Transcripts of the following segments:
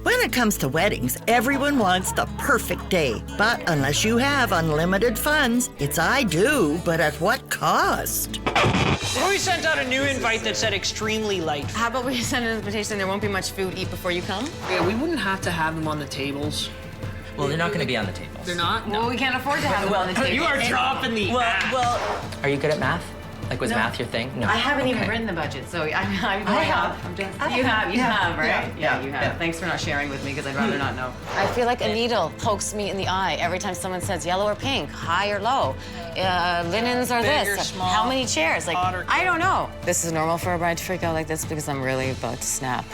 When it comes to weddings, everyone wants the perfect day. But unless you have unlimited funds, it's I do, but at what cost? We sent out a new invite that said extremely light. How about we send an invitation, there won't be much food, eat before you come? Yeah, we wouldn't have to have them on the tables. Well, they're not going to be on the tables. They're not? No. Well, we can't afford to have them on the table. You are dropping the Are you good at math? Like, was math your thing? No. I haven't even written the budget, so I'm going off. You have, right? Yeah, you have. Yeah. Thanks for not sharing with me, because I'd rather not know. I feel like a needle pokes me in the eye every time someone says yellow or pink, high or low. Linens are Big or this. small, How many chairs? Like, hot or I don't know. This is normal for a bride to freak out like this because I'm really about to snap.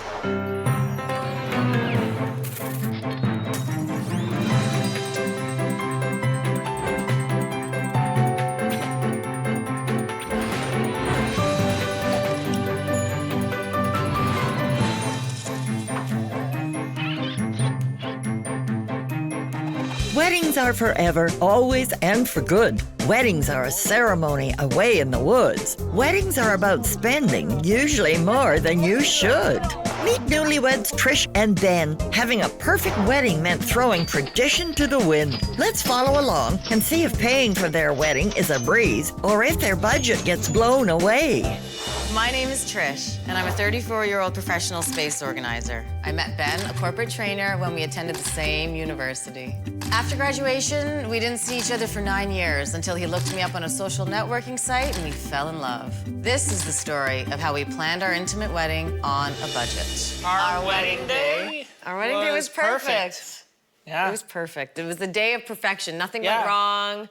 Weddings are forever, always, and for good. Weddings are a ceremony away in the woods. Weddings are about spending, usually more than you should. Meet newlyweds Trish and Ben. Having a perfect wedding meant throwing tradition to the wind. Let's follow along and see if paying for their wedding is a breeze or if their budget gets blown away. My name is Trish, and I'm a 34-year-old professional space organizer. I met Ben, a corporate trainer, when we attended the same university. After graduation, we didn't see each other for 9 years until he looked me up on a social networking site and we fell in love. This is the story of how we planned our intimate wedding on a budget. Our wedding day? Our wedding day was perfect. Yeah. It was perfect. It was the day of perfection. Nothing Yeah. went wrong.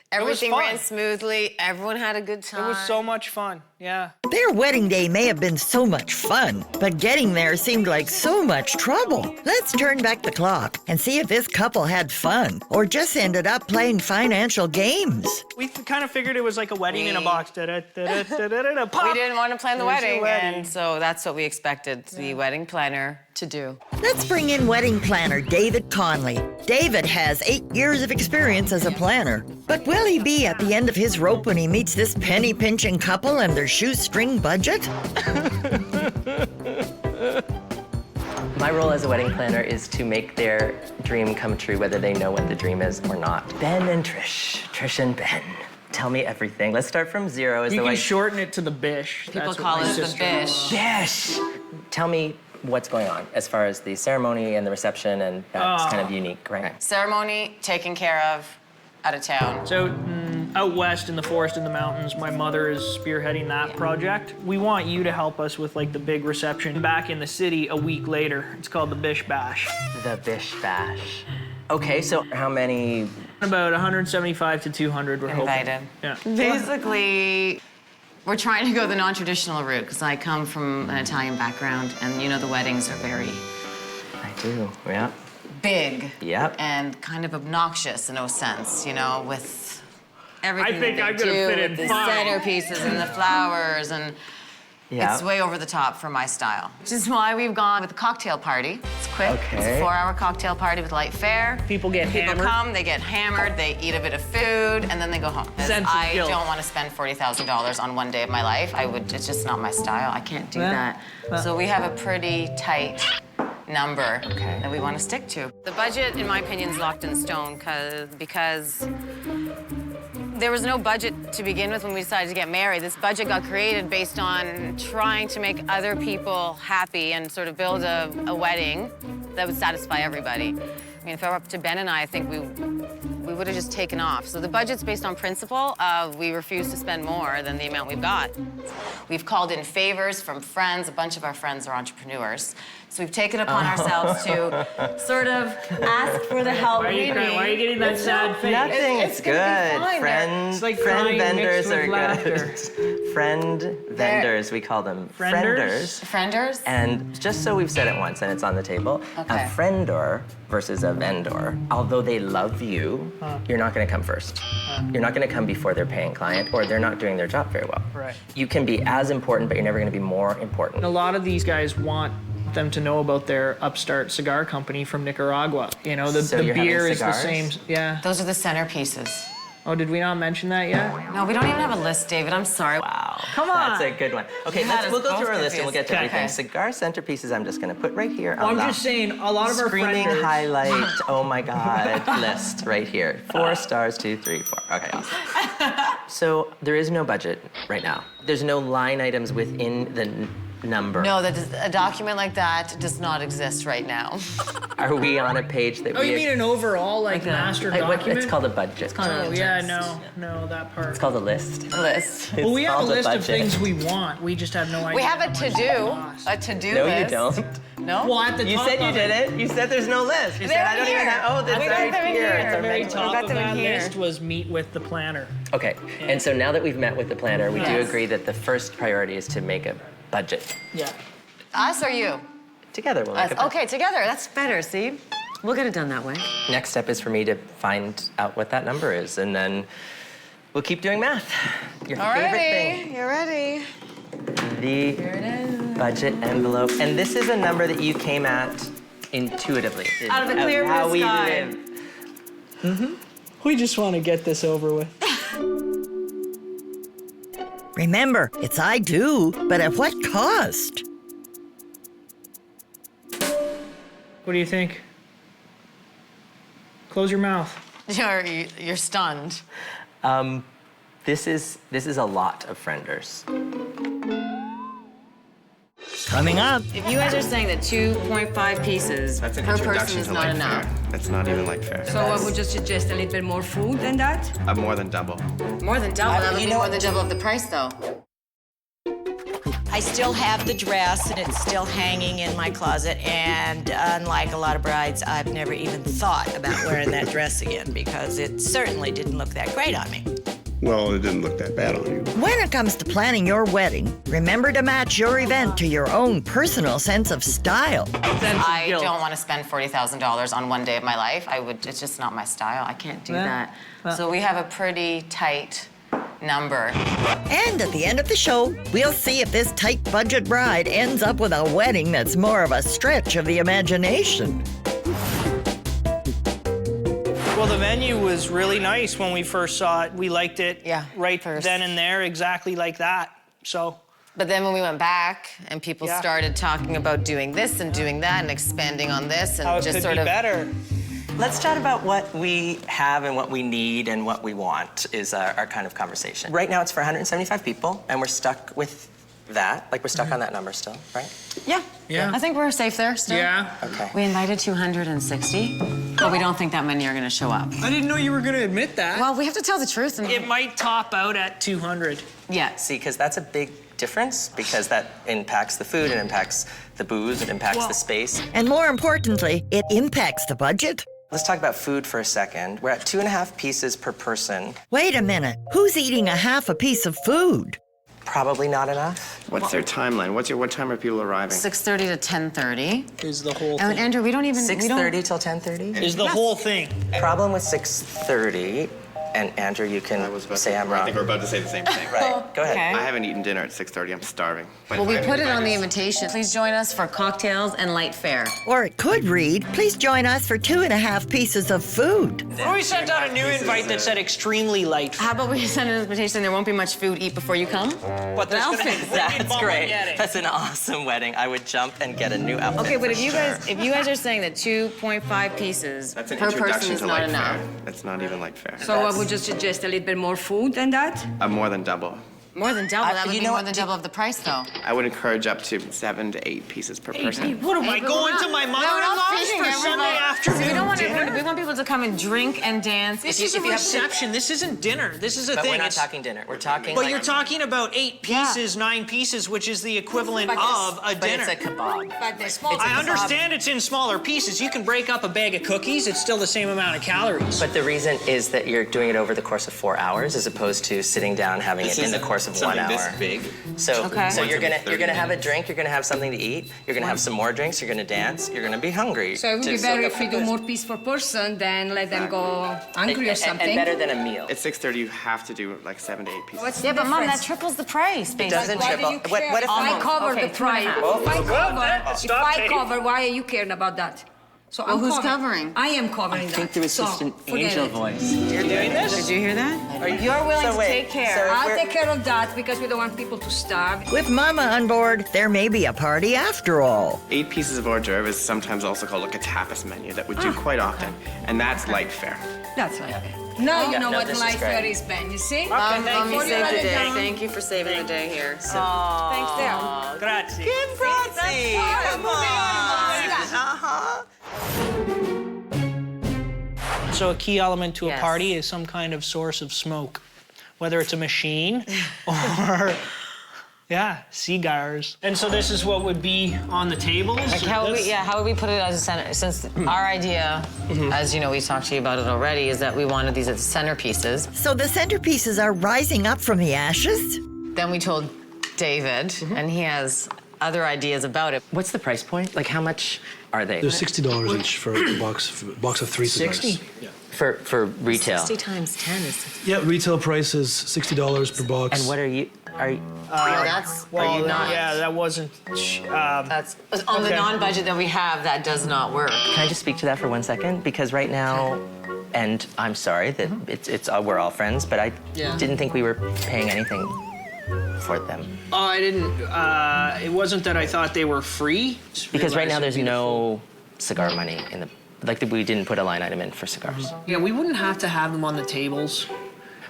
Everything fun. ran smoothly. Everyone had a good time. It was so much fun, yeah. Their wedding day may have been so much fun, but getting there seemed like so much trouble. Let's turn back the clock and see if this couple had fun or just ended up playing financial games. We kind of figured it was like a wedding in a box. We didn't want to plan the Here's your wedding, wedding. and so that's what we expected the wedding planner to do. Let's bring in wedding planner David Conley. David has 8 years of experience as a planner, but will he be at the end of his rope when he meets this penny-pinching couple and their shoestring budget? My role as a wedding planner is to make their dream come true, whether they know what the dream is or not. Ben and Trish. Trish and Ben. Tell me everything. Let's start from zero. You can shorten it to the bish. People That's what call my it the sister- bish. Bish! Tell me what's going on as far as the ceremony and the reception, and that's kind of unique, right? Ceremony taken care of, out of town. So out west in the forest in the mountains, my mother is spearheading that project. We want you to help us with like the big reception back in the city a week later. It's called the Bish Bash. The Bish Bash. Okay, so how many? About 175 to 200 we're Invited. hoping. Yeah. Basically, we're trying to go the non-traditional route because I come from an Italian background, and you know the weddings are very I do, yeah. big Yep. and kind of obnoxious in a sense, you know, with everything I think that I'm they gonna do, fit in with the fine. centerpieces and the flowers, and Yeah. it's way over the top for my style. Which is why we've gone with a cocktail party. It's quick. It's Okay. a 4-hour cocktail party with light fare. People get hammered. People come, they get hammered, they eat a bit of food, and then they go home. 'Cause Sense of I guilt. don't want to spend $40,000 on one day of my life. It's just not my style. I can't do Yeah. that. So we have a pretty tight number that we want to stick to. The budget, in my opinion, is locked in stone because there was no budget to begin with when we decided to get married. This budget got created based on trying to make other people happy and sort of build a wedding that would satisfy everybody. I mean, if it were up to Ben and I think we would have just taken off. So the budget's based on principle of we refuse to spend more than the amount we've got. We've called in favors from friends. A bunch of our friends are entrepreneurs. So we've taken upon ourselves to sort of ask for the help Why are we you crying? need. Why are you getting that sad face? Nothing, it's gonna be good. fine. Friend, It's like friend crying vendors mixed with are laughter. good. Friend vendors, we call them. Frienders? Frienders? And just so we've said it once and it's on the table, Okay. a friendor versus a vendor, although they love you, you're not gonna come first. You're not gonna come before their paying client, or they're not doing their job very well. Right. You can be as important, but you're never gonna be more important. A lot of these guys want them to know about their upstart cigar company from Nicaragua. You know, the So you're having beer is the cigars? same. Yeah. Those are the centerpieces. Oh, did we not mention that yet? No, we don't even have a list, David. I'm sorry. Wow. Come on. That's a good one. Okay, we'll go through our list and we'll get to Okay. everything. Cigar centerpieces, I'm just gonna put right here on I'm the just saying, a lot of our screaming friends. highlight, oh my God, list right here. 4 stars, 2, 3, 4. Okay, awesome. So there is no budget right now. There's no line items within the number. No, a document like that does not exist right now. Are we on a page that Oh, you mean an overall, like, master document? It's called a budget. Oh, yeah, no, that part. It's called a list. List. Well, we have a called a list of budget. things we want. We just have no idea. We have a how much it to-do, costs. a to-do No, list. you don't. No? Well, at the You top said you of did it. You said there's no list. You said I don't even have. Oh, that's We got right them in here. here. It's The our very menu. top got of them in that here. list was meet with the planner. Okay, and so now that we've met with the planner, we do Yes. agree that the first priority is to make a budget. Yeah. Us or you? Together, we'll make Us. a budget. Okay, together. That's better, see? We'll get it done that way. Next step is for me to find out what that number is, and then we'll keep doing math. Your favorite thing. You're ready. The budget envelope. And this is a number that you came at intuitively. Out of the clear blue how we sky. live. We just want to get this over with. Remember, it's I do, but at what cost? What do you think? Close your mouth. You're stunned. This is a lot of frienders. Coming up, If you guys are saying that 2.5 pieces That's an per introduction person is to not like enough. fare. That's not even like fair. So I would just suggest a little bit more food than that. More than double. More than double. That would be more than double of the price, though. I still have the dress and it's still hanging in my closet, and unlike a lot of brides, I've never even thought about wearing that dress again because it certainly didn't look that great on me. Well, it didn't look that bad on you. when it comes to planning your wedding, remember to match your event to your own personal sense of style. I don't want to spend $40,000 on one day of my life. It's just not my style. I can't do that. So we have a pretty tight number. And at the end of the show, we'll see if this tight budget bride ends up with a wedding that's more of a stretch of the imagination. Well, the venue was really nice when we first saw it. We liked it right first. then and there, exactly like that. So, But then when we went back and people started talking about doing this and doing that and expanding on this and how it just could sort be of better. Let's chat about what we have and what we need and what we want is our kind of conversation. Right now it's for 175 people, and we're stuck with that. Like, we're stuck on that number still, right? Yeah. Yeah. I think we're safe there still. Yeah. Okay. We invited 260, but we don't think that many are going to show up. I didn't know you were going to admit that. Well, we have to tell the truth. And It might top out at 200. yeah. See, because that's a big difference, because that impacts the food, it impacts the booze, it impacts the space. And more importantly, it impacts the budget. Let's talk about food for a second. We're at 2.5 pieces per person. Wait a minute, who's eating a half a piece of food? Probably not enough. What's their timeline? What time are people arriving? 6:30 to 10:30. Is the whole And thing. Andrew, we don't even. we 6:30 don't, till 10:30? Is the whole thing. Problem with 6:30, and Andrew, you can say I'm I wrong. think we're about to say the same thing. Right, go ahead. Okay. I haven't eaten dinner at 6:30. I'm starving. Well, we put it on the invitation. Please join us for cocktails and light fare. Or it could read, please join us for 2.5 pieces of food. Or we sent out a new invite that said extremely light. How about we send an invitation? There won't be much food. Eat before you come. But there's gonna be That's bomb great. getting. That's an awesome wedding. I would jump and get a new outfit. Okay, but for if you sure. guys are saying that 2.5 pieces That's an per person introduction is to not like enough. fare. That's not even like fair. So I would just suggest a little bit more food than that. More than double. More than double. That would you be know more what? than double of the price, though. I would encourage up to 7 to 8 pieces per person. What am I going to my mother-in-law's for Sunday afternoon We don't want dinner? everyone. We want people to come and drink and dance. This If is you a have to- reception. This isn't dinner. This is a But thing. we're not It's- talking dinner. We're talking But like, you're talking about 8 pieces, 9 pieces, which is the equivalent of a but dinner. it's a kebab. But the small I understand it's in smaller pieces. You can break up a bag of cookies. It's still the same amount of calories. But the reason is that you're doing it over the course of 4 hours as opposed to sitting down having it in the course of 1 hour. This big. So, Okay. so you're Once gonna every have a 30 drink, you're gonna have something to eat, you're gonna have some more drinks, you're gonna dance, you're gonna be hungry. So it would to be soak better up if we the do booze. more piece per person than let them go hungry or something. And better than a meal. At 6:30, you have to do like 7 to 8 pieces. What's Yeah, the but Mom, that difference? triples the price, basically. doesn't Why triple. do you What care? if I cover Okay, the price? 2.5. If I cover, stop if I it. cover, why are you caring about that? So Well, I'm who's covering? I am covering I that. think there was just an forget angel it. voice. You're doing this? Did you hear that? You're willing to take care. I'll take care of that because we don't want people to starve. With Mama on board, there may be a party after all. 8 pieces of hors d'oeuvre is sometimes also called like a tapas menu that we do quite often, and that's light fare. That's right. Now you know no, what this is life great. there is, Ben. You see? Let me Before you save write the it day. down. Thank you for saving the day here. Thanks there. Grazie. So a key element to a Yes. party is some kind of source of smoke, whether it's a machine or, yeah, cigars. And so this is what would be on the tables? Like how would we put it as a center? Since our idea, as you know, we talked to you about it already, is that we wanted these as centerpieces. So the centerpieces are rising up from the ashes? Then we told David, and he has other ideas about it. What's the price point? Like, how much are they? There's $60 each for a box of 3 cigars. 60? Yeah. For retail. 60 times 10 is... Yeah, retail price is $60 per box. And what are you? that's... Well, you not? yeah, that wasn't... That's... On the Okay. non-budget that we have, that does not work. Can I just speak to that for 1 second? Because right now, and I'm sorry that it's we're all friends, but I didn't think we were paying anything for them. Oh, I didn't... it wasn't that I thought they were free. Because right now there's Beautiful. no cigar money in the... Like, we didn't put a line item in for cigars. Yeah, we wouldn't have to have them on the tables.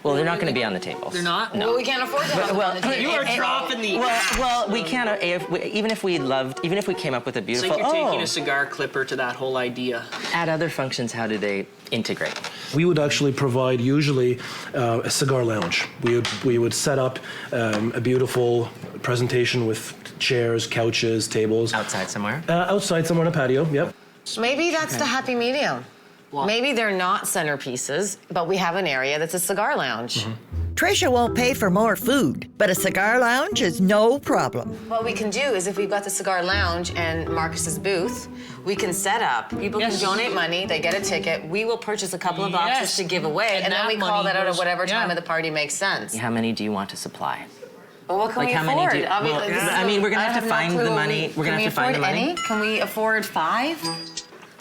Well, they're not going to be on the tables. They're not? Well, we can't afford to have them on the table. You are dropping the... Well, we can't. Even if we came up with a It's beautiful. like you're taking a cigar clipper to that whole idea. At other functions, how do they integrate? We would actually provide usually a cigar lounge. We would set up a beautiful presentation with chairs, couches, tables. Outside somewhere? Outside somewhere on a patio, yep. Maybe that's the happy medium. Maybe they're not centerpieces, but we have an area that's a cigar lounge. Tricia won't pay for more food, but a cigar lounge is no problem. What we can do is if we've got the cigar lounge and Marcus's booth, we can set up. People can donate money, they get a ticket. We will purchase a couple of boxes to give away, and then we call that out at whatever time of the party makes sense. How many do you want to supply? Well, what can Like we how afford? many do? I mean, we're gonna have to find the money. We're gonna have to find the money. Can we afford 5?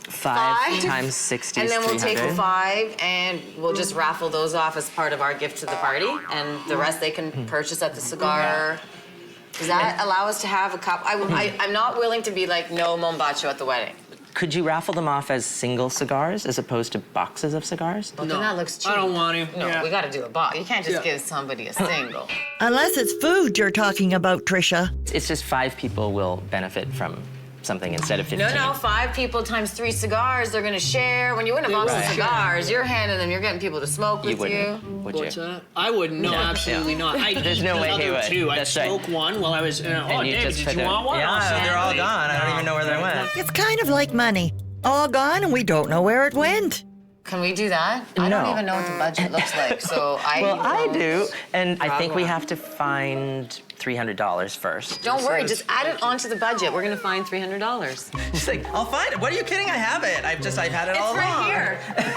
5 times 60 And is then we'll 300. take the 5 and we'll just raffle those off as part of our gift to the party, and the rest they can purchase at the cigar. Does that allow us to have a cup? I'm not willing to be like no mombacho at the wedding. Could you raffle them off as single cigars as opposed to boxes of cigars? Well, then that looks cheap. I don't want to. No, we got to do a box. You can't just give somebody a single. Unless it's food you're talking about, Tricia. It's just 5 people will benefit from something instead of 15. No, 5 people times 3 cigars. They're gonna share. When you win a box of cigars, you're handing them. You're getting people to smoke with wouldn't, you. would you? What's that? I wouldn't. No, absolutely not. I'd There's eat no way he another would. 2. I'd That's right. smoke one while I was... oh, And you David, just did put you it- want one? Yeah, I'll they're all send it. gone. I don't even know where they went. It's kind of like money. All gone and we don't know where it went. Can we do that? I don't even know what the budget looks like, so I... Well, I do, and I think we have to find $300 first. Don't worry, just add it onto the budget. We're gonna find $300. She's like, I'll find it. What are you kidding? I have it. I've had it all It's along. right here.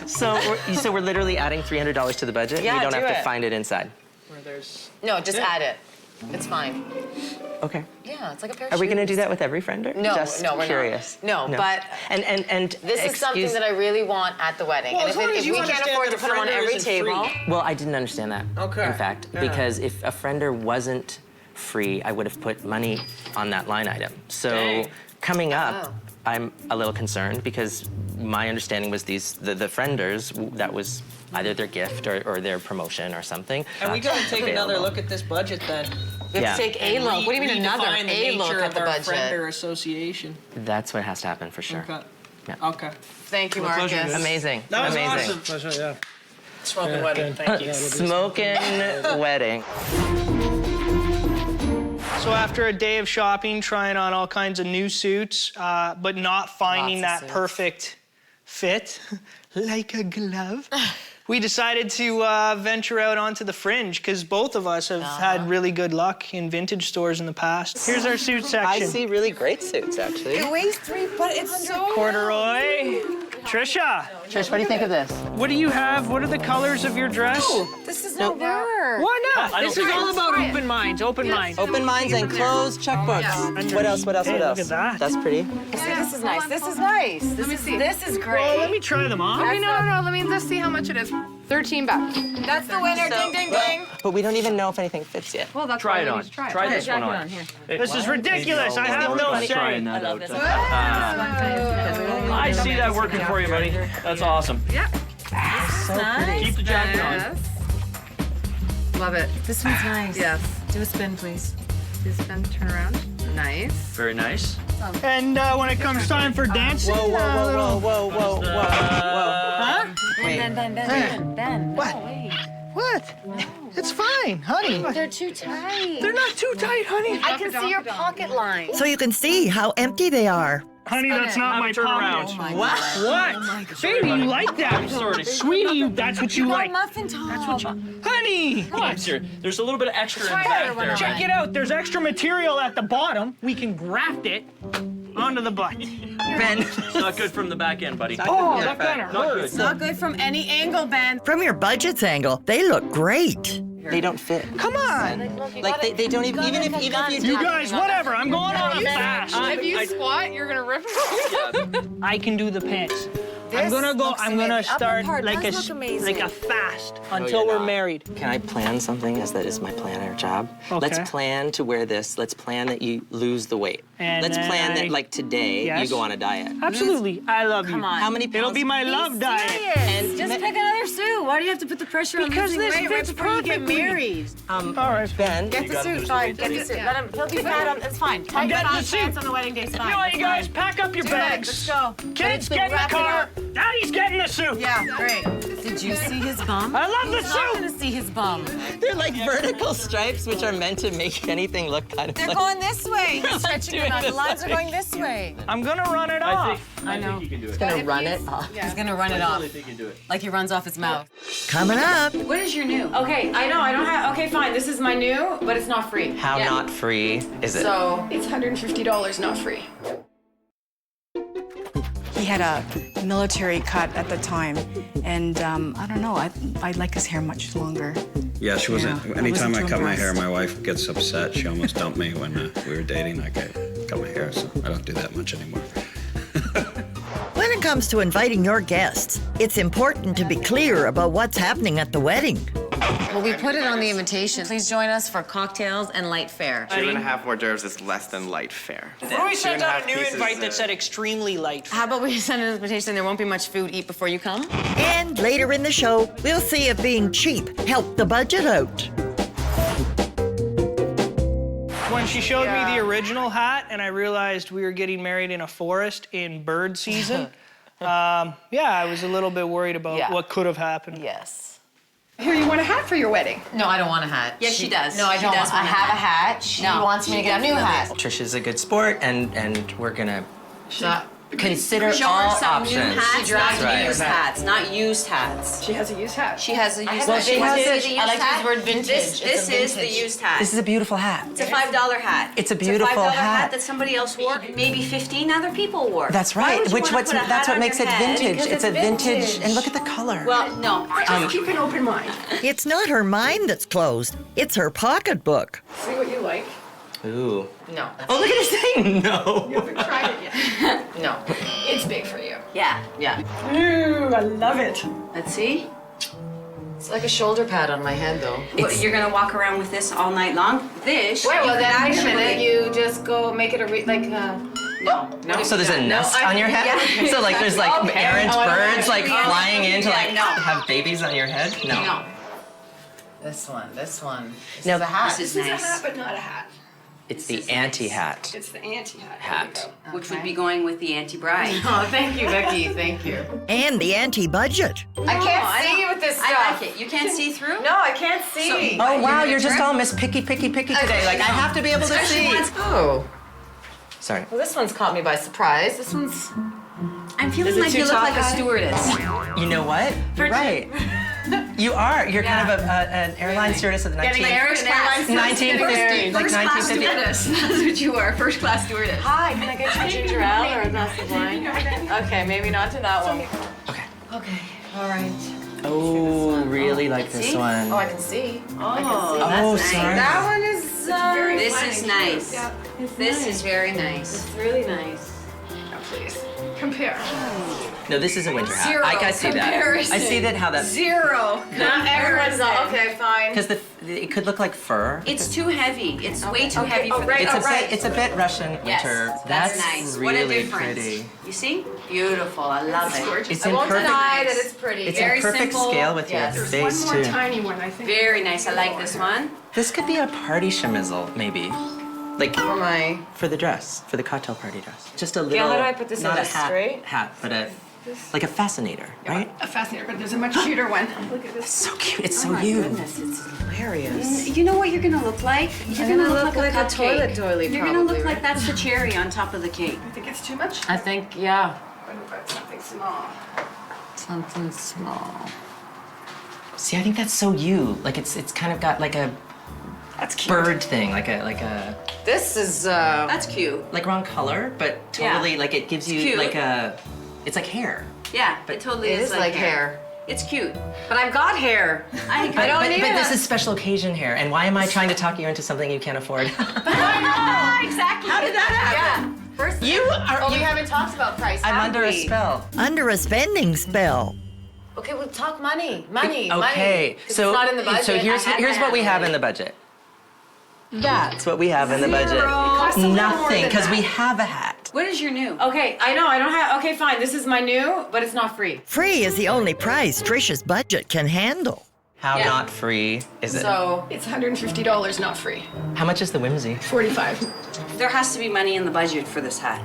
So we're literally adding $300 to the budget? Yeah, we don't do have it. to find it inside. Where there's... No, just add it. It's fine. Okay. Yeah, it's like a pair of Are we going to shoes. do that with every friender? No, Just no, we're curious. not. No, but and this is something that I really want at the wedding. Well, and as long as if you we can't understand afford to that put them on a friender every isn't table, free. Well, I didn't understand that. Okay. In fact, Yeah. because if a friender wasn't free, I would have put money on that line item. So Dang. coming up, Oh. I'm a little concerned because my understanding was the frienders, that was either their gift or their promotion or something. And we gotta take another available. look at this budget then. we have Yeah. to take a look. What do you mean another? Redefine the A look nature at of the our budget. friender association. That's what has to happen for sure. Okay. Yeah. Okay. Thank you, pleasure, Marcus. guys. Amazing. That was Amazing. awesome. Pleasure, yeah. Smoking wedding. Thank you. Smoking wedding. So after a day of shopping, trying on all kinds of new suits, but not finding Lots of that suits. perfect fit, like a glove, we decided to venture out onto the fringe because both of us have had really good luck in vintage stores in the past. Here's our suit section. I see really great suits, actually. It weighs 3, but it's so... Corduroy. Trisha, Trish, what do you think of this? what do you have? What are the colors of your dress? This is not work. work. Why not? This is all about open minds, open minds. Open minds and closed checkbooks. What else? What else? Hey, What else? look at that. That's pretty. See, this is nice. This is nice. This is great. Well, let me try them on. Okay, no. Let me just see how much it is. 13 bucks. That's the winner. Ding, ding, ding. But we don't even know if anything fits yet. Well, that's Try why it we on. need to try it. Try this one on. This is ridiculous. I have no say. That out. I see that working for you, buddy. That's awesome. Yeah. So pretty. Keep the jacket on. Yes. Love it. This one's nice. Yes. Do a spin, please. Do spin, turn around. Nice. Very nice. And when it comes time for dancing, Whoa. Huh? Ben. What? No, wait. What? It's fine, honey. They're too tight. They're not too tight, honey. I can see your pocket line. So you can see how empty they are. Honey, that's not my turn around. pocket. What? What? Baby, you like that? Sorry. Sweetie, that's what you like. Muffin top. Honey! Come on, sir. There's a little bit of extra in the back there. Check it out. There's extra material at the bottom. We can graft it onto the butt. Ben. It's not good from the back end, buddy. Oh, that kind of Not hurts. good. Not good from any angle, Ben. From your budget's angle, they look great. They don't fit. Come on. Like they don't even if you You guys, whatever. I'm going on a fast. If you squat, you're gonna rip it. I can do the pants. This I'm looks gonna amazing. start Upper part like does look amazing. a fast until we're married. Can I plan something as that is my planner job? Okay. Let's plan to wear this. Let's plan that you lose the weight. And Let's then plan I- that like today you Yes. go on a diet. Absolutely. I love you. Come on. How many pounds? It'll be my love diet. And Just pick another suit. Why do you have to put the pressure on Because losing this weight right fits before you get perfectly. married? All right. Ben, Get the suit, fine. Get the suit. Let him. He'll be fat on. It's fine. Tight getting the fat suit. pants on the wedding day. It's fine. You know what, you It's guys, fine. pack up your Do it. bags. Let's go. Kids, get in the Wrap it car. up. Daddy's getting the suit. Yeah, great. Did you see his bum? I love the He's not suit. gonna see his bum. they're like vertical stripes which are meant to make anything look kind of They're like going this way. He's like stretching doing it out. The this lines are way. going this way. I'm gonna run it off. I know. think you can do it. gonna run it off. He's gonna run it off. I think you can do it. Like he runs off his mouth. Coming up, What is your new? Okay, I know. I don't have. Okay, fine. This is my new, but it's not free. How not free is it? So It's $150, not free. He had a military cut at the time, and I don't know, I like his hair much longer. Yeah, she wasn't. Yeah, I Anytime wasn't I too cut my hair, impressed. my wife gets upset. She almost dumped me when we were dating. Like I cut my hair, so I don't do that much anymore. when it comes to inviting your guests, it's important to be clear about what's happening at the wedding. well, we put it on the invitation. Please join us for cocktails and light fare. 2.5 hors d'oeuvres is less than light fare. What if we sent out a 2.5 new pieces invite that of- said extremely light? How about we send an invitation? There won't be much food. Eat before you come. And later in the show, we'll see if being cheap helped the budget out. When she showed me the original hat and I realized we were getting married in a forest in bird season, yeah, I was a little bit worried about what could have happened. Yes. Here, you want a hat for your wedding? No, I don't want a hat. Yes, she does. No, I She don't. does I want a have hat. a hat. She No, wants me to get a new hat. Trish is a good sport, and we're gonna consider Show all her some new options. hats, That's not right. used hats, not used hats. She has a used hat. She has a used Well, hat. she has Vintage. it. I like to use the word vintage. This It's a is the vintage. used hat. This is a beautiful hat. It's a $5 hat. It's a beautiful $5 hat. that somebody else wore. Maybe 15 other people wore. That's Why right. would you wanna put a hat That's what on makes your it head? vintage. Because It's a it's vintage, vintage. and look at the color. Well, no. Just keep an open mind. It's not her mind that's closed, it's her pocketbook. See what you like. Ooh. No. Oh, look at her saying no. You haven't tried it yet. No. It's big for you. Yeah. Yeah. Ooh, I love it. Let's see. It's like a shoulder pad on my head, though. What, you're gonna walk around with this all night long? This. Wait, well, you then could wait a minute. actually- You just go make it No. So there's a nest on your head? Yeah. So like there's like Okay. errant Oh, I don't birds like actually- flying in to like Yeah, no. have babies on your head? No. No. This one. This No, is a hat. This is This is nice. a hat, but not a hat. It's the anti-hat. It's the anti-hat. Hat. Which would be going with the anti-bride. Oh, thank you, Becky. Thank you. And the anti-budget. I can't see with this stuff. I like it. You can't see through? No, I can't see. Oh wow, you're just all Miss Picky today. Like I have to be able to see. Oh. Sorry. Well, this one's caught me by surprise. This one's. I'm feeling Is it like too you look top like a hat? stewardess. You know what? You're right. You are. You're kind of an airline stewardess of the 1950s. 1950s. Like First class 1950s. stewardess. That's what you are. First class stewardess. Hi, can I get you ginger ale or a glass of wine? Okay, maybe not to that one. Okay. Okay, all right. Oh, really like this one. Oh, I can see. Oh, sorry. That one is. This is nice. Yeah, This is very nice. It's really nice. Oh, please. Compare. No, this is a winter hat. Zero I see that. comparison. I see that how that. Zero. Not everyone's okay, fine. Because it could look like fur. It's too heavy. It's way too heavy for right, the It's a bit Russian Yes, winter. that's nice. Really What a difference. pretty. You see? Beautiful. I love it. It's I in won't perfect. deny that it's pretty. It's Very in perfect simple. scale with Yes. your There's face one more too. tiny one, I think. Very nice. I like this one. This could be a party chemizel, maybe. Like For my. for the dress, for the cocktail party dress. Just a little. how do I put this in? Not a Just hat, straight? hat, but like a fascinator, right? A fascinator, but there's a much cuter one. Look at this. So cute. It's Oh so my you. goodness, it's Hilarious. You know what you're gonna look like? You're I'm gonna gonna look look like a like a toilet cupcake. doily, You're gonna look probably, like that's the cherry on top of the cake. I think it's too much. I think, yeah. What about something small? Something small. See, I think that's so you. Like it's kind of got like a That's cute. bird thing, like a This is, That's cute. like wrong color, but totally like it gives you cute. like a. It's like hair. Yeah, it totally it is like hair. It's cute. But I've got hair. I don't but, need but it. this is special occasion hair, and why am I trying to talk you into something you can't afford? Exactly. How did that happen? Yeah. First, You are. oh, we you- haven't talked about price. I'm have under a we? spell. Under a spending spell. Okay, we'll talk money. Money. Okay, Money. 'Cause so it's not in the budget. so here's I had to what we have it. in the budget. That's what we have in the budget. costs a little more Nothing, than because that. we have a hat. What is your new? Okay, I know. I don't have. Okay, fine. This is my new, but it's not free. Free is the only price Trish's budget can handle. How Yeah. not free is it? So It's $150, not free. How much is the whimsy? 45. There has to be money in the budget for this hat.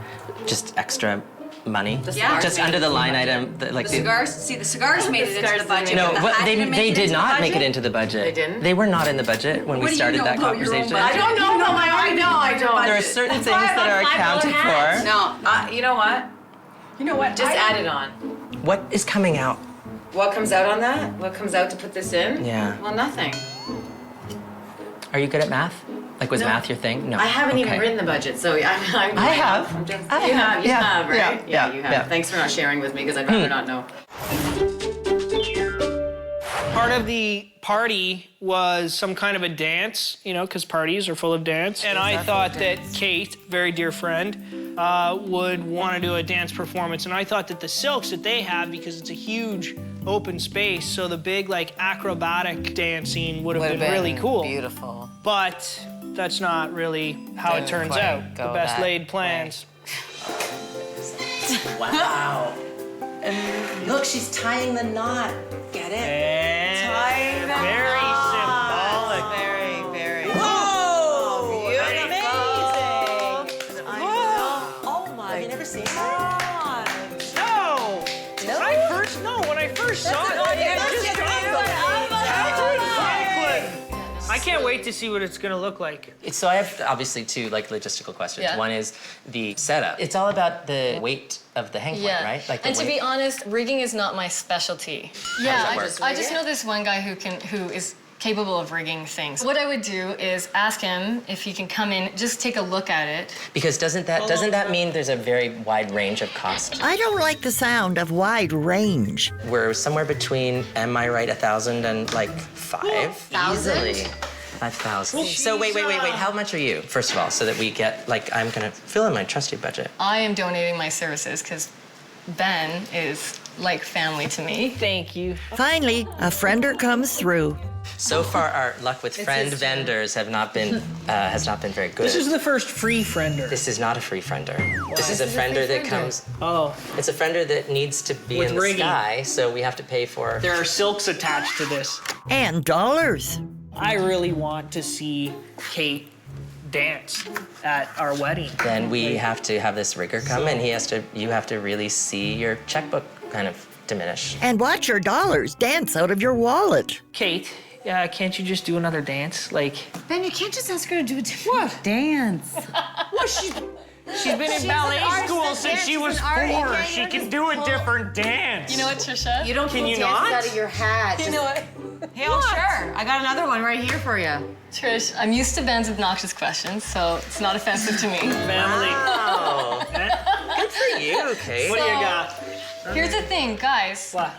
Just extra money? Yeah. Just under the line item, like The cigars, see, the cigars made it into the budget. No, but the what, hat they didn't make they it did into the not make it budget? into the budget. They didn't? They were not in the budget when What we do you started know that about your own conversation. budget? I don't know. No, I know. I don't. There are certain things that are accounted for. No, you know what? You know what? Just add it on. What is coming out? What comes out on that? What comes out to put this in? Yeah. Well, nothing. Are you good at math? Like, was math your thing? No. I haven't even Okay. written the budget, so I have. I'm just, I you have. have, you Yeah, have, right? yeah, you have. yeah. Thanks for not sharing with me because I'd rather not know. Part of the party was some kind of a dance, you know, because parties are full of dance. And I thought that Kate, very dear friend, would want to do a dance performance. And I thought that the silks that they have, because it's a huge open space, so the big, like, acrobatic dancing would have been really cool. Beautiful. But that's not really how it Didn't turns quite out. The go best that laid plans. Wow. And look, she's tying the knot. Get it? And very symbolic. Very, very. Whoa! Beautiful. Oh my Have you never seen that? No! When I first saw it, I can't wait to see what it's gonna look like. So I have obviously two like logistical questions. Yeah. One is the setup. It's all about the weight of the hang point, Yeah. right? Like the And to weight. be honest, rigging is not my specialty. Yeah, that I work? just know this one guy who is capable of rigging things. What I would do is ask him if he can come in, just take a look at it. Because doesn't that mean there's a very wide range of cost? I don't like the sound of wide range. We're somewhere between, am I right, 1,000 and like 5? 1,000? Easily. 5,000. So wait. How much are you, first of all, so that we get, like, I'm gonna fill in my trusty budget. I am donating my services because Ben is like family to me. Thank you. Finally, a friender comes through. So far, our luck with friend vendors has not been very good. This is the first free friender. This is not a free friender. This is a friender that comes. Oh. It's a friender that needs to be With in the rigging. sky, so we have to pay for. There are silks attached to this. And dollars. I really want to see Kate dance at our wedding. Then we have to have this rigger come, and you have to really see your checkbook kind of diminish. And watch your dollars dance out of your wallet. Kate, can't you just do another dance? Like, Ben, you can't just ask her to do a different dance. well, she's been in ballet school since she was 4. She can do a different dance. You know what, Trisha? You don't Can pull you dances not? out of your hat. You know what? Hey, oh, sure. I got another one right here for you. Trish, I'm used to Ben's obnoxious questions, so it's not offensive to me. Family. Oh, good for you, Kate. What do you got? Here's the thing, guys. What?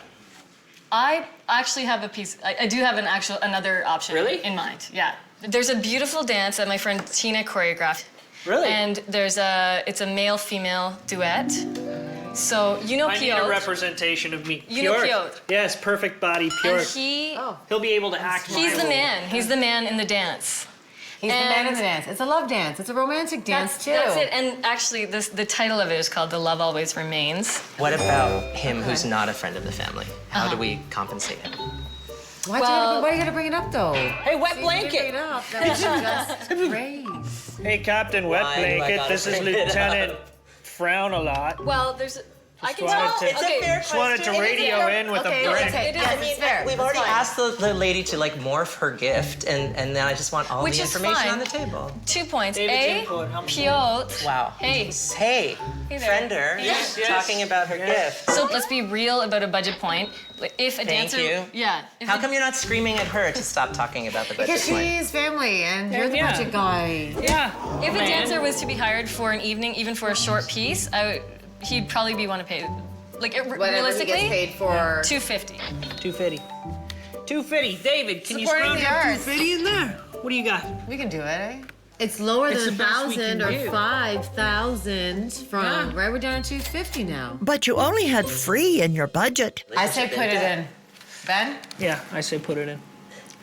I actually have a piece. I do have another option in mind. Yeah. There's a beautiful dance that my friend Tina choreographed. Really? And it's a male-female duet. So you know I need Piotr. a representation of me. You know Piotr. Yes, perfect body, Piotr. And he'll be able to act. He's the man. He's the man in the dance. He's the man in the dance. It's a love dance. It's a romantic dance, too. That's it. And actually, the title of it is called The Love Always Remains. What about him who's not a friend of the family? How do we compensate him? Why are you gonna bring it up, though? Hey, wet blanket. Bring it up. That was just great. Hey, Captain Wet Blanket. This is Lieutenant Frown a Lot. Well, I can wanted tell. to- Okay. Just wanted to radio in with a brick. It is. It's fair. We've already asked the lady to morph her gift, and then I just want all Which the is information fine. on the table. 2 points. David's input, how much Piotr. Wow. Hey. Hey, Hey there. friender, Yes. talking about her gift. So let's be real about a budget point. If a Thank dancer, you. yeah. If How come you're not screaming at her to stop talking about the budget Because point? she's family and you're the Yeah. budget guy. Yeah. If a dancer was to be hired for an evening, even for a short piece, he'd probably be one to pay. Like Whatever he realistically, gets paid for. $250. 250. 250. David, can you Supporting scrounge the up arts. 250 in there? What do you got? We can do it, eh? It's lower It's than the best we 1,000 can or do. 5,000 from, right? We're down to 250 now. But you only had free in your budget. I say put it in. Ben? Yeah, I say put it in.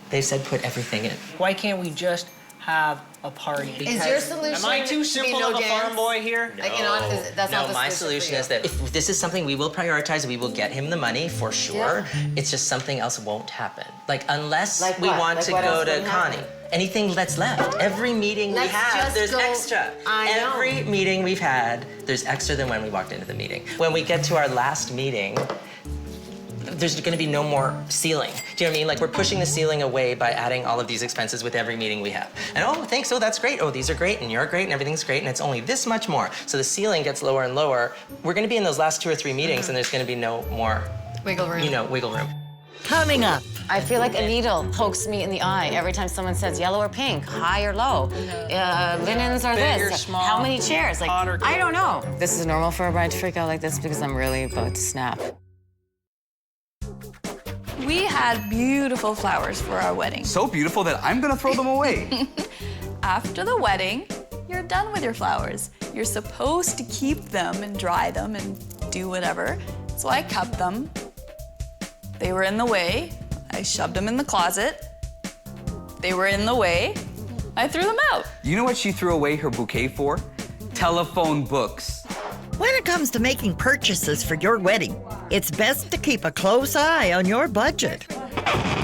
They said put everything in. Why can't we just have a party? Is your solution Am I too to be simple no of a dance? farm boy here? Like, that's not No, the my solution solution for is that if this is something we will prioritize, we will get him the money for sure. It's just something else won't happen. Like unless Like we what? want Like to what go else to wouldn't Connie. happen? Anything that's left. Every meeting Let's we have, just there's go- extra. I know. Every meeting we've had, there's extra than when we walked into the meeting. When we get to our last meeting, there's going to be no more ceiling. Do you know what I mean? Like we're pushing the ceiling away by adding all of these expenses with every meeting we have. And oh, thanks, oh, that's great. Oh, these are great, and you're great, and everything's great, and it's only this much more. So the ceiling gets lower and lower. We're going to be in those last 2 or 3 meetings, and there's going to be no more, Wiggle room. wiggle room. Coming up, I feel like a needle pokes me in the eye every time someone says yellow or pink, high or low, linens or Bigger, this. small, How many chairs? Like, hot or I don't cold. know. This is normal for a bride to freak out like this because I'm really about to snap. We had beautiful flowers for our wedding. So beautiful that I'm gonna throw them away. After the wedding, you're done with your flowers. You're supposed to keep them and dry them and do whatever. So I cut them. They were in the way. I shoved them in the closet. They were in the way. I threw them out. You know what she threw away her bouquet for? Telephone books. when it comes to making purchases for your wedding, it's best to keep a close eye on your budget.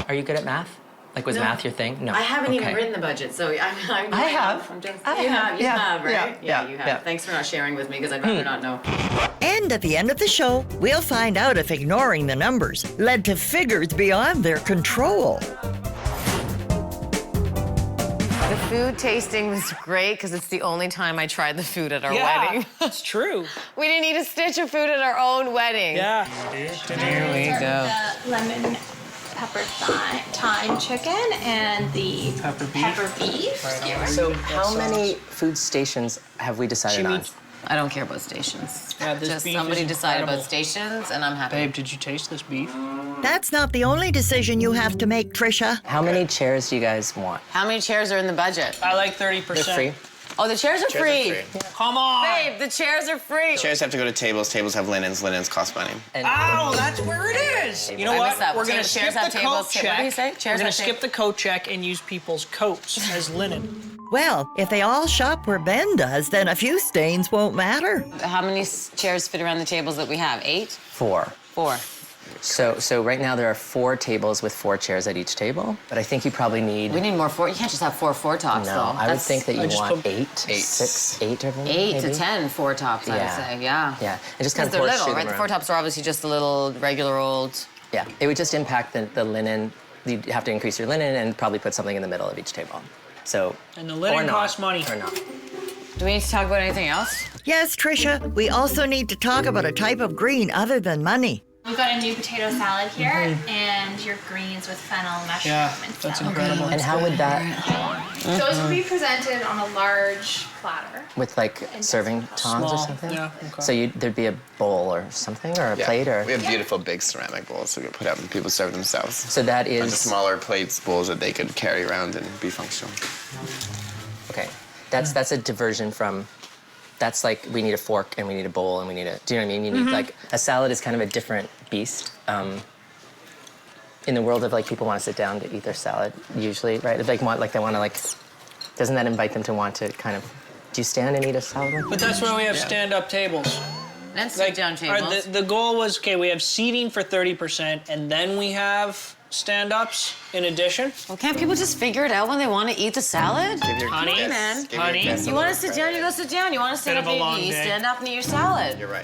Are you good at math? Like, was No. math your thing? No. I haven't even Okay. written the budget, so I have. I You have, right? yeah, You have. yeah. Thanks for not sharing with me, because I'd rather not know. And at the end of the show, we'll find out if ignoring the numbers led to figures beyond their control. The food tasting was great, because it's the only time I tried the food at our Yeah, wedding. it's true. We didn't eat a stitch of food at our own wedding. Yeah. Here we go. The lemon pepper thyme chicken and the Pepper beef. So how many food stations have we decided on? I don't care about stations. Yeah, this Just beef somebody is decide about incredible. stations, and I'm happy. Babe, did you taste this beef? That's not the only decision you have to make, Trisha. How many chairs do you guys want? How many chairs are in the budget? I like 30%. They're free. Oh, the chairs are free. Come on. Babe, the chairs are free. Chairs have to go to tables. Tables have linens. Linens cost money. Ow, that's where it is. You know I what? missed that. We're going to Chairs skip have the tables. coat What check. did he say? We're Chairs going have to skip the coat check and use people's coats as linen. Well, if they all shop where Ben does, then a few stains won't matter. How many chairs fit around the tables that we have? 8? 4. 4. So right now there are 4 tables with 4 chairs at each table, but I think you probably need. We need more 4. You can't just have 4 tops, No, though. I would think that you just want put 8, 6, 8 of them. 8 to maybe? 10 tops, I would say. Yeah. Yeah, and just kind Because of they're horseshoe little, them right? The around. tops are obviously just a little regular old. Yeah, it would just impact the linen. You'd have to increase your linen and probably put something in the middle of each table. So. And the linen or not, costs money. Or not. Do we need to talk about anything else? Yes, Trisha, we also need to talk about a type of green other than money. We've got a new potato salad here, and your greens with fennel, mushroom, and that's stuff. incredible. And how would that, Those would be presented on a large platter. with like serving tongs or Small, something? yeah, okay. So there'd be a bowl or something, or a plate, or? We have beautiful big ceramic bowls that we put out and people serve themselves. So that And the is, smaller plates, bowls that they could carry around and be functional. okay, that's a diversion from, that's like, we need a fork and we need a bowl and we need do you know what I mean? You need like, a salad is kind of a different beast. In the world of like, people want to sit down to eat their salad, usually, right? They want to like, doesn't that invite them to want to kind of, do you stand and eat a salad? But that's why we have stand-up tables. And sit-down tables. The goal was, okay, we have seating for 30%, and then we have stand-ups in addition. Well, can't people just figure it out when they want to eat the salad? Honey, man. honey. You want to sit down, you go sit down. You want to stand Bit up, of a long you day. stand up and eat your salad. You're right.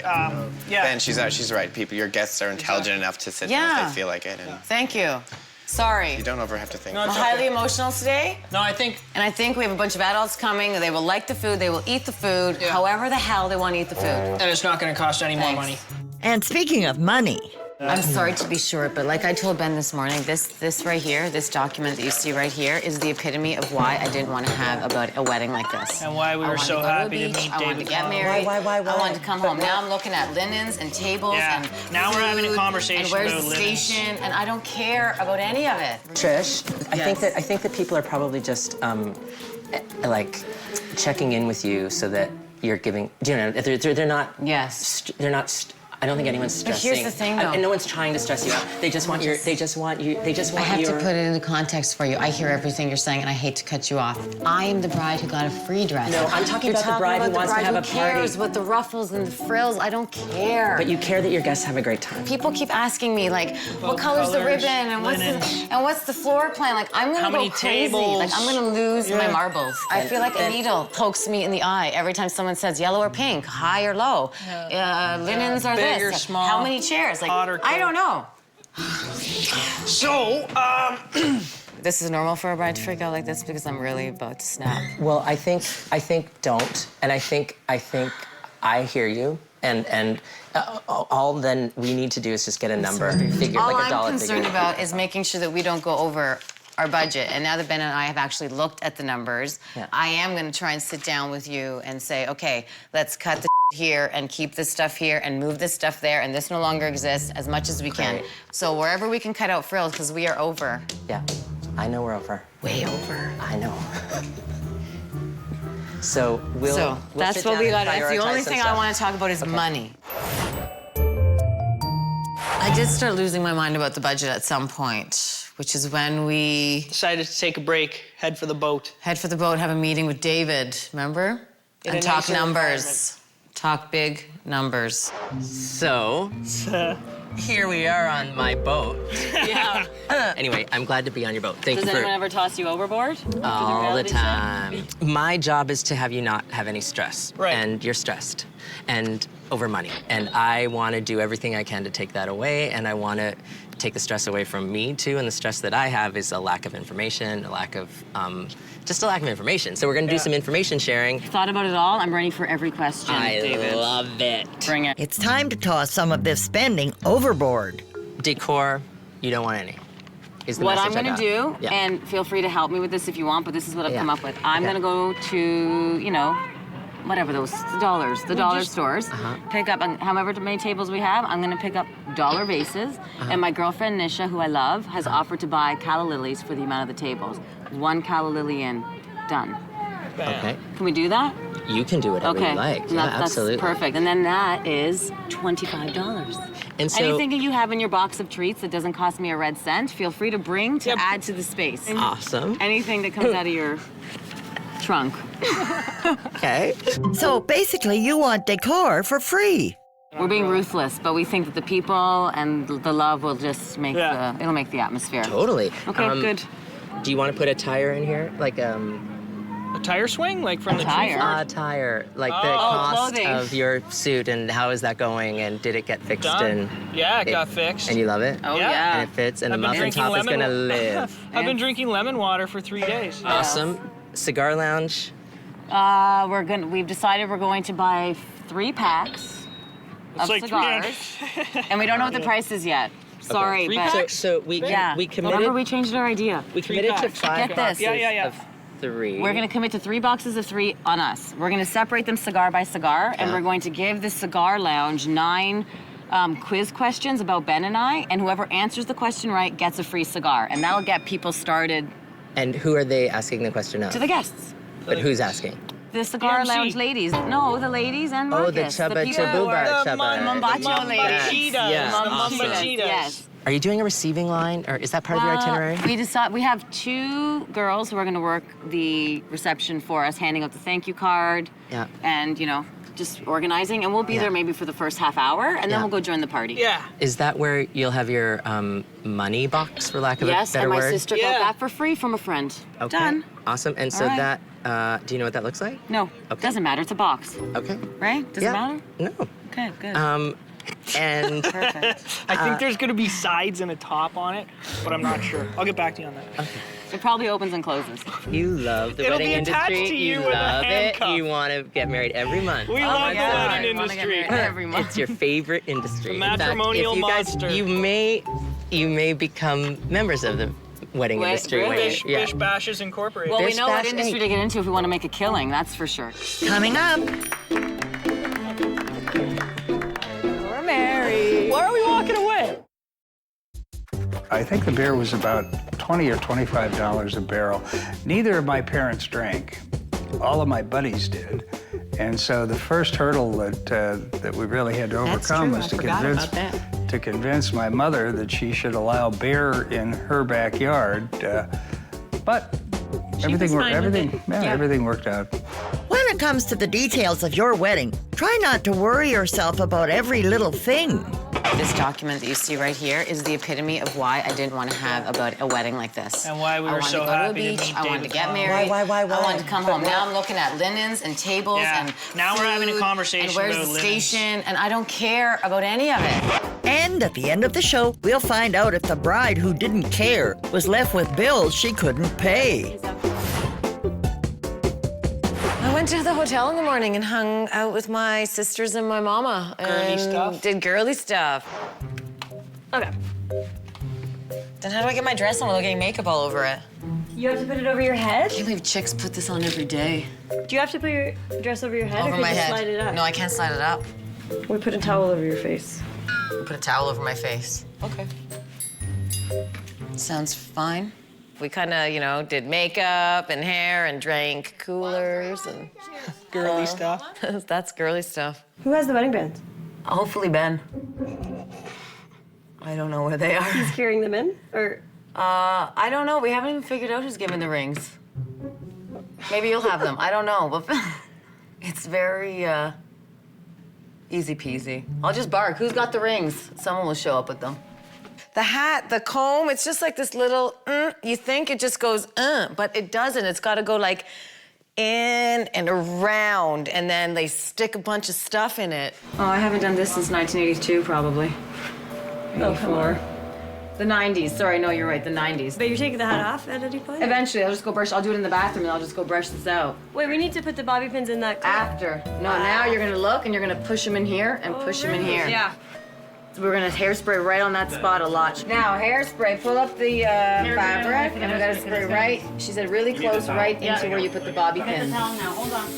Yeah. Ben, she's right. Your guests are intelligent enough to sit down if they feel like it. And Thank you. Sorry. you don't ever have to think. I'm highly emotional today. No, I think we have a bunch of adults coming. They will like the food. They will eat the food, however the hell they want to eat the food. and it's not going to cost any more money. And speaking of money, I'm sorry to be short, but like I told Ben this morning, this right here, this document that you see right here is the epitome of why I didn't want to have a wedding like this. And why we were so happy to meet I wanted David to get Connell. married. Why? I wanted to come home. Now I'm looking at linens and tables and Now we're having a food conversation and where's about the linens. station, and I don't care about any of it. Trish, I think that people are probably just like checking in with you so that you're giving. Do you know? They're not. Yes. They're not. I don't think anyone's But stressing. here's the thing, though. And no one's trying to stress you out. They just want your. They just want you. They just want I have your. to put it into context for you. I hear everything you're saying, and I hate to cut you off. I am the bride who got a free dress. No, I'm talking You're about the bride who wants to have a Who cares party. with the ruffles and the frills? I don't care. But you care that your guests have a great time. People keep asking me, like, what color's the colors, ribbon and what's the floor plan? Like, I'm How gonna many go crazy. tables? Like, I'm gonna lose my marbles. I feel like a and- needle pokes me in the eye every time someone says yellow or pink, high or low. Linens are Big or this. small, How many chairs? Like, hot or I don't know. So, This is normal for a bride to freak out like this because I'm really about to snap. Well, I think don't, and I think I hear you, and all then we need to do is just get a number, figure All like a I'm dollar concerned figure. about is making sure that we don't go over our budget. And now that Ben and I have actually looked at the numbers, I am going to try and sit down with you and say, okay, let's cut the here and keep this stuff here and move this stuff there, and this no longer exists as much as we can. Great. So wherever we can cut out frills, because we are over. Yeah, I know we're over. Way over. I know. So we'll that's sit what down we and got. That's the prioritize only some thing I stuff. want to talk about is money. I did start losing my mind about the budget at some point, which is when we decided to take a break, head for the boat. head for the boat, have a meeting with David, remember? In And a talk nicer numbers. Talk big numbers. So here we are on my boat. Yeah. Anyway, I'm glad to be on your boat. Thank Does you for anyone ever toss you overboard? all the time. My job is to have you not have any stress. Right. And you're stressed. And over money. And I want to do everything I can to take that away, and I want to take the stress away from me too. And the stress that I have is a lack of information, a lack of just a lack of information. So we're going to do some information sharing. Thought about it all. I'm ready for every question. I love it. Bring it. it's time to toss some of this spending overboard. Decor, you don't want any. Is the What I'm message I gonna do, got. Yeah. and feel free to help me with this if you want, but this is what I've Yeah. come up with. I'm Okay. gonna go to, you know, whatever those, the dollar stores, pick up, and however many tables we have, I'm gonna pick up dollar vases, and my girlfriend Nisha, who I love, has offered to buy calla lilies for the amount of the tables. One calla lily in, done. Okay. Can we do that? You can do whatever Okay. you like. And Yeah, that's absolutely. perfect. And then that is $25. And so, Anything that you have in your box of treats that doesn't cost me a red cent, feel free to bring to add to the space. awesome. Anything that comes out of your trunk. Okay. So basically, you want decor for free. We're being ruthless, but we think that the people and the love will just make it'll make the atmosphere. Totally. Okay, good. Do you want to put a tire in here? Like A tire swing, like from the tire? tree farm? a tire, like the Oh, cost clothing. of your suit, and how is that going, and did it get fixed? Done. And Yeah, it got fixed. And you love it? Oh, Yeah. yeah. And it fits, and I've the been muffin drinking top is lemon gonna wa- live. I've been drinking lemon water for 3 days. Awesome. Cigar lounge. We've decided we're going to buy 3 packs of like cigars. And we don't know what the price is yet. Sorry, Okay. but... So we committed... Remember, we changed our idea. We committed to 5 Get boxes this. of 3. We're going to commit to 3 boxes of 3 on us. We're going to separate them cigar by cigar, and we're going to give the cigar lounge 9 quiz questions about Ben and I, and whoever answers the question right gets a free cigar, and that'll get people started. And who are they asking the question of? To the guests. But who's asking? The cigar lounge ladies. No, the ladies and Marcus. Oh, the Chubba Chabuba Chubba. Mambacho ladies. Yes, Mambachitas. Yes. Are you doing a receiving line, or is that part of your itinerary? We have 2 girls who are going to work the reception for us, handing out the thank you card. Yeah. And, you know, just organizing. And we'll be there maybe for the first half hour, and then we'll go join the party. Yeah. Is that where you'll have your money box, for lack of a better word? Yes, and my sister got that for free from a friend. Okay. Done. Awesome. And so All right. that, do you know what that looks like? No, doesn't matter. It's a box. Okay. Right? Does it matter? No. Okay, good. And Perfect. I think there's gonna be sides and a top on it, but I'm not sure. I'll get back to you on that. Okay. It probably opens and closes. You love the It'll wedding be attached industry. to you with a love it. handcuff. You want to get married every month. We love the wedding industry. Every month. It's your favorite industry. The In fact, matrimonial if you guys, monster. you may become members of the wedding industry. Bish Bashes Incorporated. Well, we Bish know what Bash industry to get into if we want to make a killing, that's for sure. Coming up. We're married. Why are we walking away? I think the beer was about $20 or $25 a barrel. Neither of my parents drank. All of my buddies did. And so the first hurdle that we really had to overcome was to convince my mother that she should allow beer in her backyard. But everything worked out. When it comes to the details of your wedding, try not to worry yourself about every little thing. This document that you see right here is the epitome of why I didn't want to have a wedding like this. And why we were so happy to meet I wanted to get David. married. Why? I wanted to come home. Now I'm looking at linens and tables and now we're having a food conversation and where's about the linens. station, and I don't care about any of it. And at the end of the show, we'll find out if the bride who didn't care was left with bills she couldn't pay. I went to the hotel in the morning and hung out with my sisters and my mama. Girly stuff? Did girly stuff. Okay. Then how do I get my dress on without getting makeup all over it? You have to put it over your head? I can't believe chicks put this on every day. Do you have to put your dress over your head, or Over can my you just head. slide it up? No, I can't slide it up. We put a towel over your face. Put a towel over my face. Okay. Sounds fine. We kind of, you know, did makeup and hair and drank coolers and... Girly stuff. That's girly stuff. Who has the wedding bands? Hopefully Ben. I don't know where they are. He's carrying them in, or? I don't know. We haven't even figured out who's giving the rings. Maybe you'll have them. I don't know. But it's very easy peasy. I'll just bark. Who's got the rings? Someone will show up with them. The hat, the comb, it's just like this little, you think it just goes, but it doesn't. It's got to go like in and around, and then they stick a bunch of stuff in it. Oh, I haven't done this since 1982, probably. Oh, come on. The 90s. Sorry, no, you're right, the 90s. But you're taking the hat off at any point? Eventually, I'll just go brush. I'll do it in the bathroom, and I'll just go brush this out. Wait, we need to put the bobby pins in that clip. After. No, now you're gonna look, and you're gonna push them in here, and push them in here. Yeah. So we're gonna hairspray right on that spot a lot. Now, hairspray, pull up the fabric, and we gotta spray right, she said really close, right into where you put the bobby pins. Now, hold on.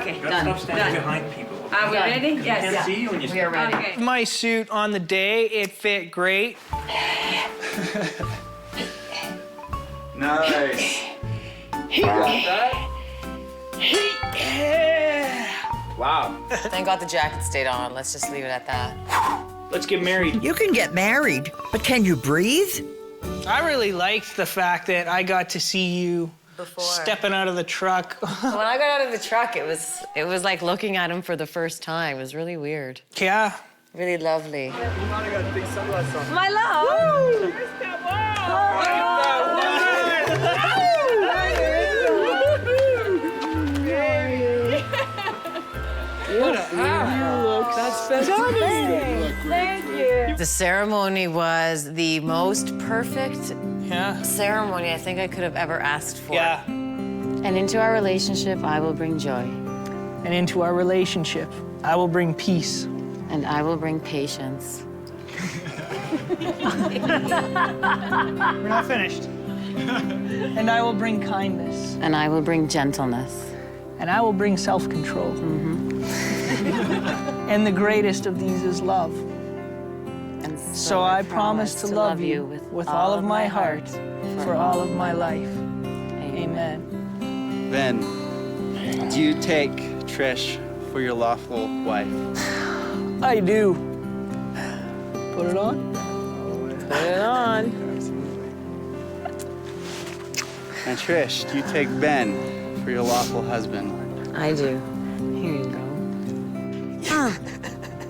Okay, done. Stop standing behind people. Are we ready? Yes. Can't see you when you We are ready. Okay. My suit on the day, it fit great. Nice. Wow. Thank God the jacket stayed on. Let's just leave it at that. Let's get married. You can get married, but can you breathe? I really liked the fact that I got to see you Before. stepping out of the truck. When I got out of the truck, it was like looking at him for the first time. It was really weird. Yeah. Really lovely. My love! What a hat. That's fantastic. Thank you. The ceremony was the most perfect ceremony I think I could have ever asked for. Yeah. And into our relationship, I will bring joy. And into our relationship, I will bring peace. And I will bring patience. We're not finished. And I will bring kindness. And I will bring gentleness. And I will bring self-control. And the greatest of these is love. And so I promise to love you with all of my heart for all of my life. Amen. Ben, do you take Trish for your lawful wife? I do. Put it on. Put it on. And Trish, do you take Ben for your lawful husband? I do. Here you go.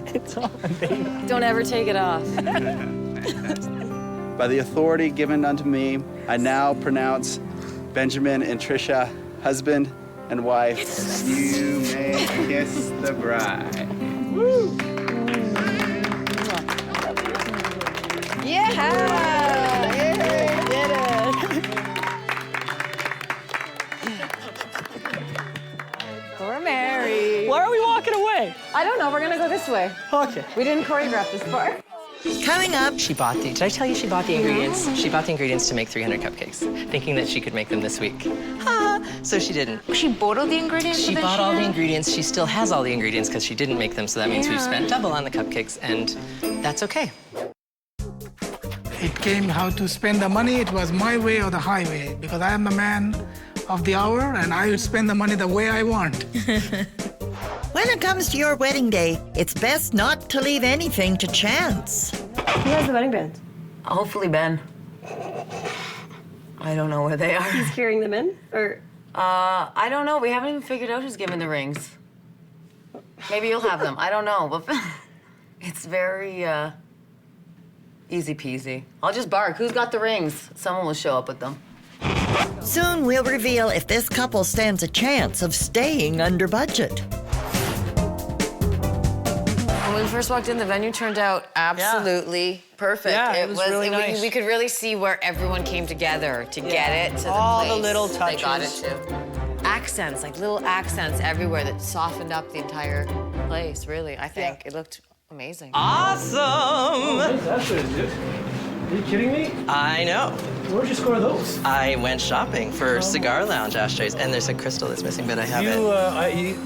It's on, baby. Don't ever take it off. By the authority given unto me, I now pronounce Benjamin and Trisha husband and wife. You may kiss the bride. Woo! Yeah! Did it! We're married. Why are we walking away? I don't know. We're gonna go this way. Okay. We didn't choreograph this part. Coming up, She bought the, did I tell you she bought the ingredients? She bought the ingredients to make 300 cupcakes, thinking that she could make them this week. So she didn't. She bought all the ingredients? She bought all the ingredients. She still has all the ingredients because she didn't make them, so that means we've spent double on the cupcakes, and that's okay. It came how to spend the money. It was my way or the highway, because I am the man of the hour, and I will spend the money the way I want. when it comes to your wedding day, it's best not to leave anything to chance. Who has the wedding band? Hopefully Ben. I don't know where they are. He's carrying them in, or? I don't know. We haven't even figured out who's giving the rings. Maybe you'll have them. I don't know, but it's very easy peasy. I'll just bark. Who's got the rings? Someone will show up with them. Soon we'll reveal if this couple stands a chance of staying under budget. When we first walked in, the venue turned out absolutely perfect. Yeah, it was really nice. We could really see where everyone came together to get it to all the place. the little They got it touches. to. Accents, like little accents everywhere that softened up the entire place, really, I think. It looked amazing. Awesome! That's what it is. Are you kidding me? I know. Where'd you score those? I went shopping for cigar lounge ashtrays, and there's a crystal that's missing, but I have it.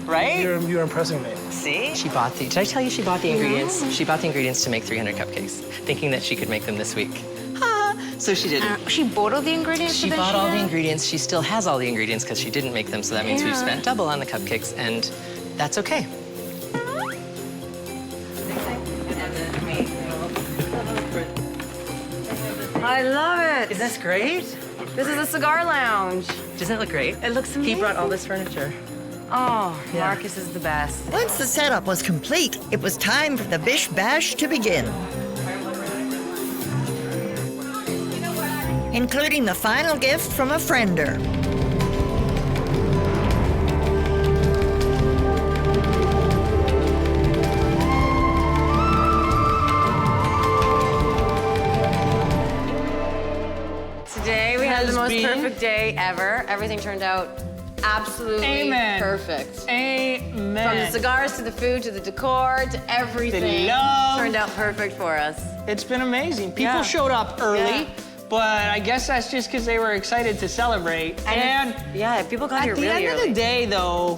Right? You're impressing me. See? She bought the, did I tell you she bought the ingredients? She bought the ingredients to make 300 cupcakes, thinking that she could make them this week. So she didn't. She bought all the ingredients? She bought all the ingredients. She still has all the ingredients because she didn't make them, so that means we've spent double on the cupcakes, and that's okay. I love it. Isn't this great? This is a cigar lounge. Doesn't it look great? It looks amazing. He brought all this furniture. Oh, Marcus is the best. Once the setup was complete, it was time for the bish bash to begin. Including the final gift from a friender. Today we had the most perfect day ever. Everything turned out absolutely perfect. Amen. From the cigars to the food to the decor to everything. The love. Turned out perfect for us. It's been amazing. People showed up early, but I guess that's just because they were excited to celebrate. And yeah, people got here really At the end early. of the day, though,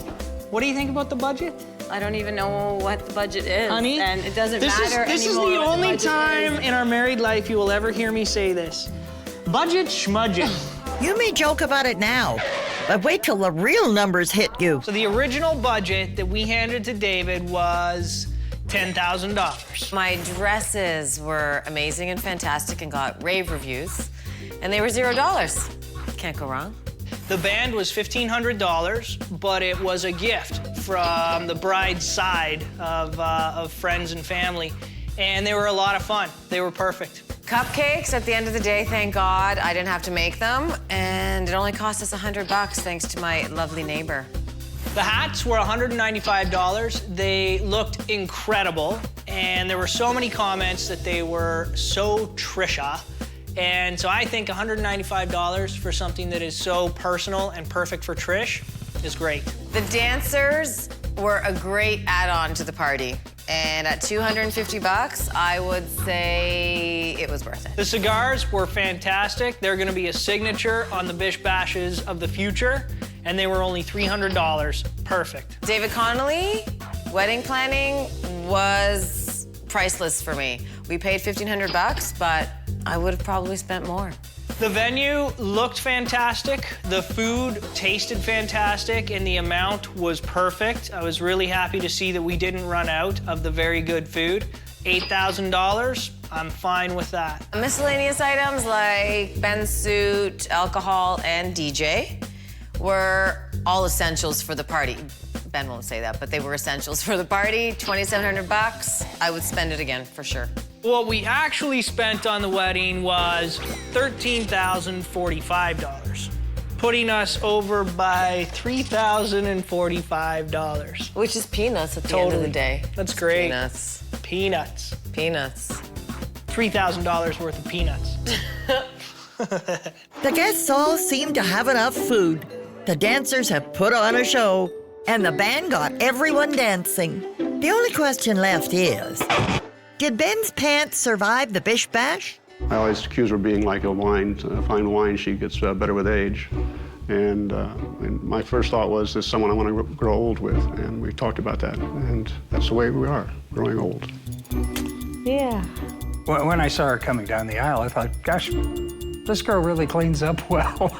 what do you think about the budget? I don't even know what the budget is. Honey, and it doesn't this matter This is anymore the what only budget time is. in our married life you will ever hear me say this. Budget schmudget. You may joke about it now, but wait till the real numbers hit you. So the original budget that we handed to David was $10,000. My dresses were amazing and fantastic and got rave reviews, and they were $0. Can't go wrong. The band was $1,500, but it was a gift from the bride's side of friends and family, and they were a lot of fun. They were perfect. Cupcakes, at the end of the day, thank God I didn't have to make them, and it only cost us $100 thanks to my lovely neighbor. The hats were $195. They looked incredible, and there were so many comments that they were so Trisha, And so I think $195 for something that is so personal and perfect for Trish is great. The dancers were a great add-on to the party. And at $250, I would say it was worth it. The cigars were fantastic. They're gonna be a signature on the Bish Bashes of the future, and they were only $300. Perfect. David Connolly, wedding planning was priceless for me. We paid $1,500, but I would have probably spent more. The venue looked fantastic, the food tasted fantastic, and the amount was perfect. I was really happy to see that we didn't run out of the very good food. $8,000, I'm fine with that. Miscellaneous items like Ben's suit, alcohol, and DJ were all essentials for the party. Ben won't say that, but they were essentials for the party. $2,700, I would spend it again for sure. What we actually spent on the wedding was $13,045, putting us over by $3,045. Which is peanuts at the end of the day. That's great. Peanuts. Peanuts. Peanuts. $3,000 worth of peanuts. The guests all seem to have enough food. The dancers have put on a show, and the band got everyone dancing. The only question left is, did Ben's pants survive the Bish Bash? I always accuse her of being like a wine, fine wine. She gets better with age. And my first thought was, this is someone I want to grow old with. And we talked about that. And that's the way we are, growing old. Yeah. When I saw her coming down the aisle, I thought, gosh, this girl really cleans up well.